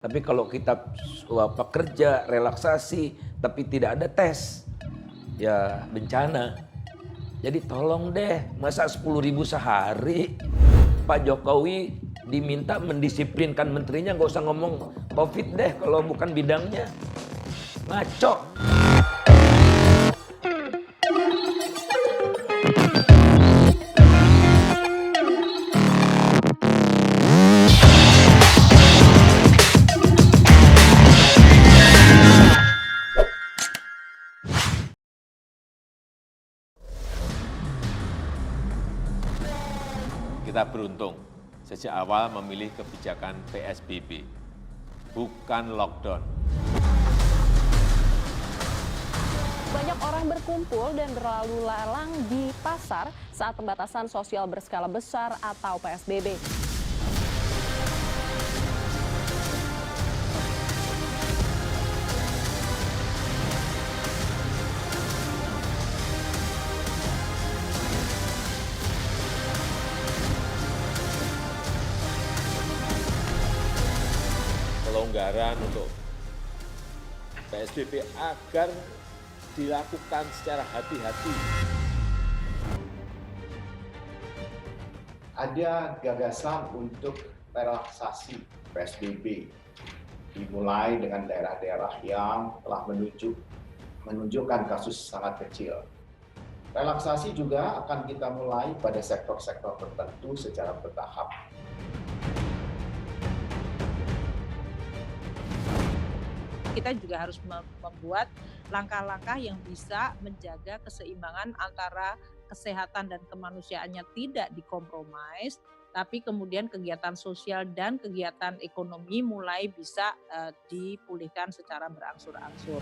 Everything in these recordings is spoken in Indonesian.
Tapi kalau kita kerja, relaksasi, tapi tidak ada tes, ya bencana. Jadi tolong deh, masa 10.000 sehari? Pak Jokowi diminta mendisiplinkan menterinya, nggak usah ngomong COVID deh kalau bukan bidangnya. Ngaco. Kita beruntung sejak awal memilih kebijakan PSBB, bukan lockdown. Banyak orang berkumpul dan berlalu lalang di pasar saat pembatasan sosial berskala besar atau PSBB. Pelonggaran untuk PSBB agar dilakukan secara hati-hati. Ada gagasan untuk relaksasi PSBB, dimulai dengan daerah-daerah yang telah menunjukkan kasus sangat kecil. Relaksasi juga akan kita mulai pada sektor-sektor tertentu secara bertahap. Kita juga harus membuat langkah-langkah yang bisa menjaga keseimbangan antara kesehatan dan kemanusiaannya tidak dikompromis, tapi kemudian kegiatan sosial dan kegiatan ekonomi mulai bisa dipulihkan secara berangsur-angsur.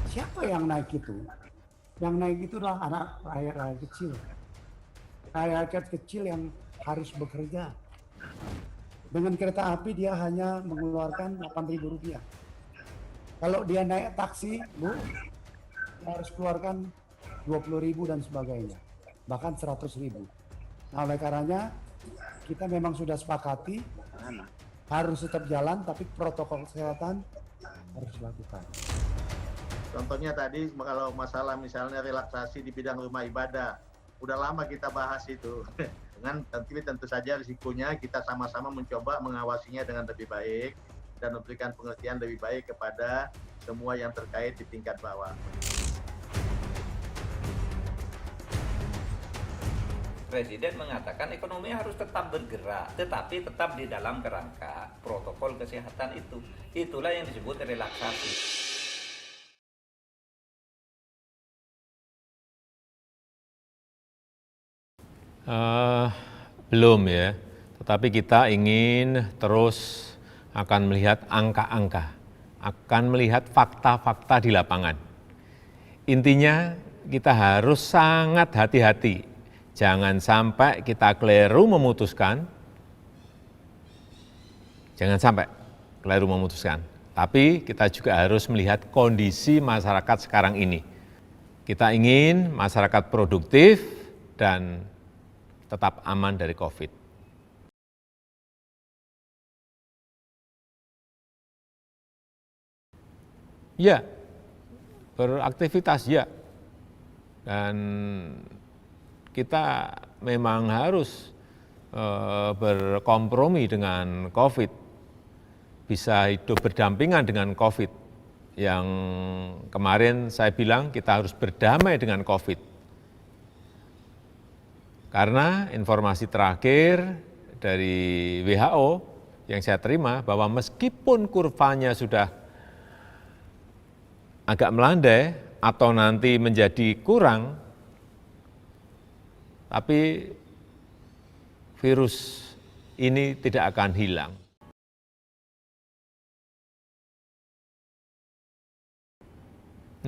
Siapa yang naik itu? Yang naik itu adalah anak rakyat kecil. Rakyat kecil yang harus bekerja. Dengan kereta api dia hanya mengeluarkan Rp8.000. Kalau dia naik taksi, Bu, dia harus keluarkan 20.000 dan sebagainya. Bahkan 100.000. Nah, oleh karenanya kita memang sudah sepakati harus tetap jalan, tapi protokol kesehatan harus dilakukan. Contohnya tadi kalau masalah misalnya relaksasi di bidang rumah ibadah, udah lama kita bahas itu. Dengan tentu saja risikonya kita sama-sama mencoba mengawasinya dengan lebih baik dan memberikan pengertian lebih baik kepada semua yang terkait di tingkat bawah. Presiden mengatakan ekonomi harus tetap bergerak, tetapi tetap di dalam kerangka protokol kesehatan itu. Itulah yang disebut relaksasi. Belum ya, tetapi kita ingin terus akan melihat angka-angka, akan melihat fakta-fakta di lapangan. Intinya kita harus sangat hati-hati, jangan sampai kita keliru memutuskan, tapi kita juga harus melihat kondisi masyarakat sekarang ini. Kita ingin masyarakat produktif dan tetap aman dari COVID. Ya, beraktivitas ya. Dan kita memang harus berkompromi dengan COVID. Bisa hidup berdampingan dengan COVID. Yang kemarin saya bilang kita harus berdamai dengan COVID. Karena informasi terakhir dari WHO yang saya terima bahwa meskipun kurvanya sudah agak melandai atau nanti menjadi kurang, tapi virus ini tidak akan hilang.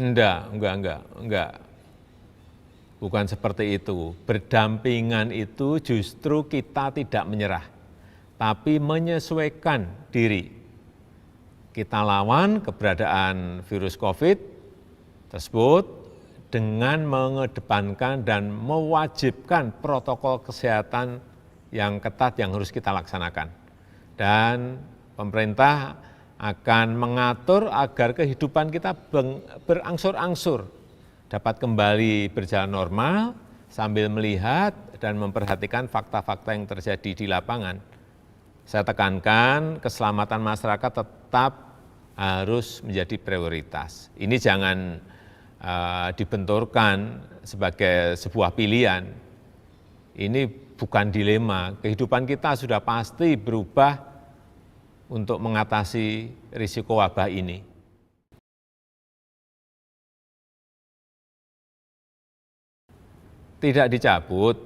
Enggak. Bukan seperti itu. Berdampingan itu justru kita tidak menyerah, tapi menyesuaikan diri. Kita lawan keberadaan virus COVID tersebut dengan mengedepankan dan mewajibkan protokol kesehatan yang ketat yang harus kita laksanakan. Dan pemerintah akan mengatur agar kehidupan kita berangsur-angsur dapat kembali berjalan normal sambil melihat dan memperhatikan fakta-fakta yang terjadi di lapangan. Saya tekankan keselamatan masyarakat tetap harus menjadi prioritas. Ini jangan dibenturkan sebagai sebuah pilihan. Ini bukan dilema. Kehidupan kita sudah pasti berubah untuk mengatasi risiko wabah ini. Tidak dicabut,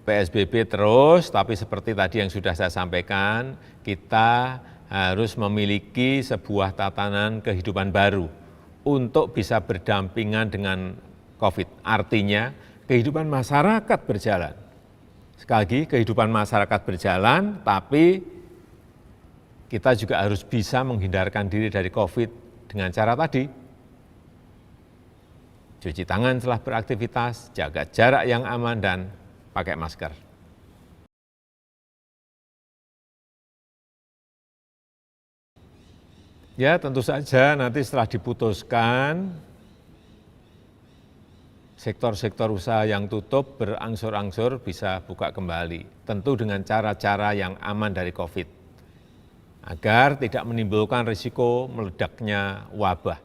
PSBB terus, tapi seperti tadi yang sudah saya sampaikan, kita harus memiliki sebuah tatanan kehidupan baru untuk bisa berdampingan dengan COVID. Artinya kehidupan masyarakat berjalan. Sekali lagi, kehidupan masyarakat berjalan, tapi kita juga harus bisa menghindarkan diri dari COVID dengan cara tadi. Cuci tangan setelah beraktivitas, jaga jarak yang aman, dan pakai masker. Ya, tentu saja nanti setelah diputuskan, sektor-sektor usaha yang tutup berangsur-angsur bisa buka kembali. Tentu dengan cara-cara yang aman dari COVID, agar tidak menimbulkan risiko meledaknya wabah.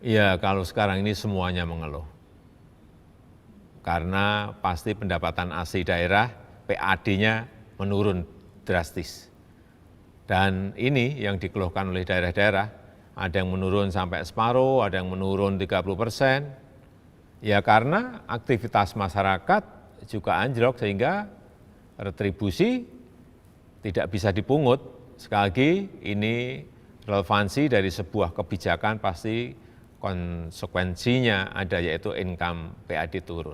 Ya, kalau sekarang ini semuanya mengeluh. Karena pasti pendapatan asli daerah, PAD-nya menurun drastis. Dan ini yang dikeluhkan oleh daerah-daerah, ada yang menurun sampai separuh, ada yang menurun 30%. Ya karena aktivitas masyarakat juga anjlok sehingga retribusi tidak bisa dipungut. Sekali lagi ini relevansi dari sebuah kebijakan pasti konsekuensinya ada, yaitu income PAD turun.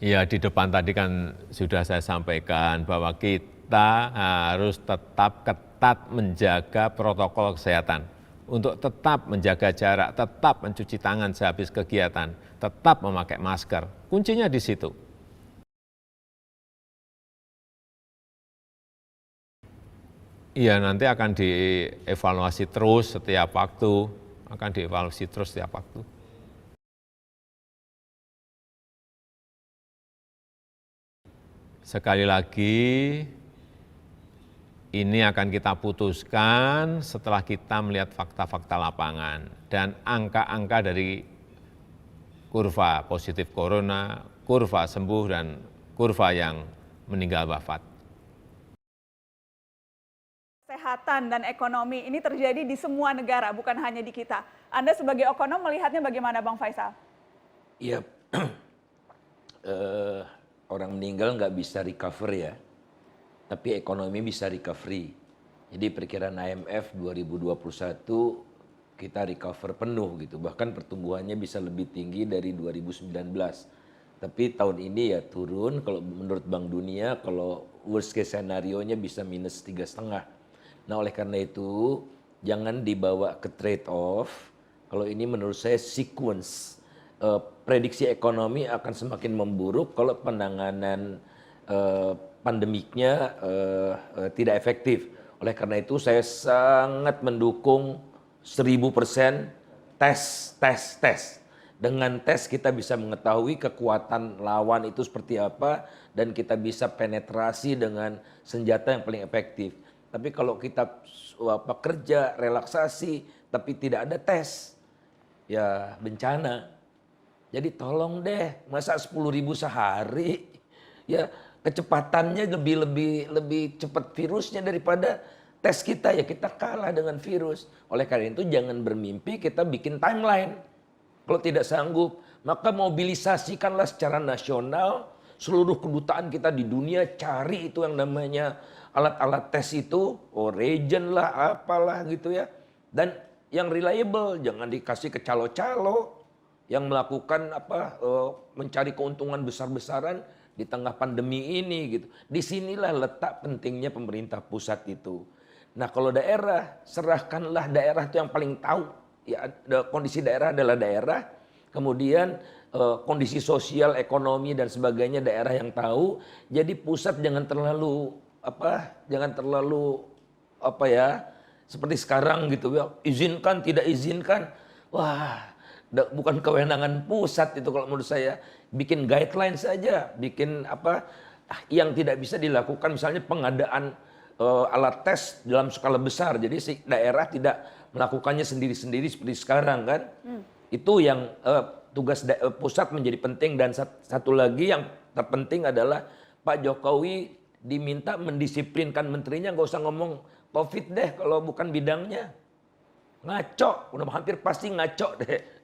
Ya, di depan tadi kan sudah saya sampaikan bahwa kita harus tetap ketat menjaga protokol kesehatan. Untuk tetap menjaga jarak, tetap mencuci tangan sehabis kegiatan, tetap memakai masker. Kuncinya di situ. Iya, nanti akan dievaluasi terus setiap waktu, Sekali lagi, ini akan kita putuskan setelah kita melihat fakta-fakta lapangan dan angka-angka dari kurva positif corona, kurva sembuh, dan kurva yang meninggal wafat. Kesehatan dan ekonomi ini terjadi di semua negara, bukan hanya di kita. Anda sebagai ekonom melihatnya bagaimana, Bang Faisal? Iya, orang meninggal nggak bisa recover ya, tapi ekonomi bisa recovery. Jadi perkiraan IMF 2021 kita recover penuh gitu, bahkan pertumbuhannya bisa lebih tinggi dari 2019. Tapi tahun ini ya turun, kalau menurut Bank Dunia, kalau worst case scenario-nya bisa minus 3,5. Nah oleh karena itu jangan dibawa ke trade off. Kalau ini menurut saya sequence, prediksi ekonomi akan semakin memburuk kalau penanganan pandemiknya tidak efektif. Oleh karena itu saya sangat mendukung 1000% tes. Dengan tes kita bisa mengetahui kekuatan lawan itu seperti apa dan kita bisa penetrasi dengan senjata yang paling efektif. Tapi kalau kita kerja, relaksasi, tapi tidak ada tes, ya bencana. Jadi tolong deh, masa 10.000 sehari, ya kecepatannya lebih cepat virusnya daripada tes kita, ya kita kalah dengan virus. Oleh karena itu jangan bermimpi kita bikin timeline. Kalau tidak sanggup, maka mobilisasikanlah secara nasional, seluruh kedutaan kita di dunia cari itu yang namanya alat-alat tes itu, reagent lah, apalah gitu ya. Dan yang reliable, jangan dikasih ke calo-calo yang melakukan mencari keuntungan besar-besaran di tengah pandemi ini gitu. Disinilah letak pentingnya pemerintah pusat itu. Nah kalau daerah, serahkanlah daerah itu yang paling tahu. Ya, kondisi daerah adalah daerah, kemudian kondisi sosial, ekonomi dan sebagainya daerah yang tahu. Jadi pusat jangan terlalu seperti sekarang gitu ya, izinkan tidak izinkan. Wah, bukan kewenangan pusat itu kalau menurut saya. Bikin guideline saja, bikin yang tidak bisa dilakukan, misalnya pengadaan alat tes dalam skala besar. Jadi si daerah tidak melakukannya sendiri-sendiri seperti sekarang kan. Itu yang tugas pusat menjadi penting. Dan satu lagi yang terpenting adalah Pak Jokowi diminta mendisiplinkan menterinya, nggak usah ngomong COVID deh kalau bukan bidangnya. Ngaco, udah hampir pasti ngaco deh.